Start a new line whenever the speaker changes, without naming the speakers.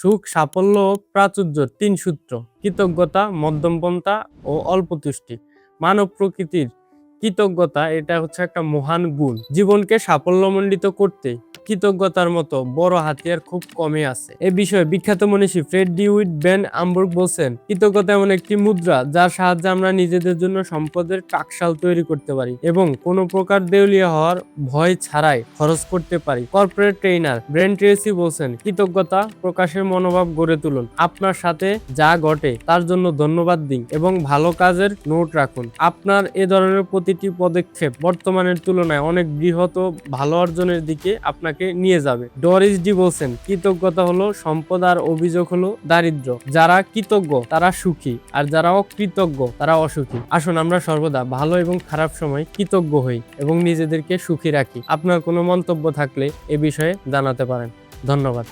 সুখ, সাফল্য ও প্রাচুর্যের ৩ সূত্র: কৃতজ্ঞতা, মধ্যমপন্থা ও অল্প তুষ্টি। মানব প্রকৃতির কৃতজ্ঞতা এটা হচ্ছে একটা মহান গুণ। জীবনকে সাফল্যমণ্ডিত করতে কৃতজ্ঞতার মতো বড় হাতিয়ার খুব কমই আছে। এ বিষয়ে বিখ্যাত মনীষী ফ্রেডরিউইট ভ্যান আমবুর্গ বলছেন, কৃতজ্ঞতা এমন একটি মুদ্রা যার সাহায্যে আমরা নিজেদের জন্য সম্পদের টাকশাল তৈরি করতে পারি এবং কোনো প্রকার দেউলিয়া হওয়ার ভয় ছাড়াই খরচ করতে পারি। কর্পোরেট ট্রেনার ব্রেন ট্রেসি বলছেন, কৃতজ্ঞতা প্রকাশের মনোভাব গড়ে তুলুন। আপনার সাথে যা ঘটে তার জন্য ধন্যবাদ দিন এবং ভালো কাজের নোট রাখুন। আপনার এ ধরনের প্রতিটি পদক্ষেপ বর্তমানের তুলনায় অনেক বৃহৎ ও ভালো অর্জনের দিকে আপনাকে নিয়ে যাবে। ডরিস ডি বলছেন, কৃতজ্ঞতা হলো সম্পদ আর অভিযোগ হলো দারিদ্র। যারা কৃতজ্ঞ তারা সুখী, আর যারা অকৃতজ্ঞ তারা অসুখী। আসুন আমরা সর্বদা ভালো এবং খারাপ সময় কৃতজ্ঞ হই এবং নিজেদেরকে সুখী রাখি। আপনার কোনো মন্তব্য থাকলে এ বিষয়ে জানাতে পারেন। ধন্যবাদ।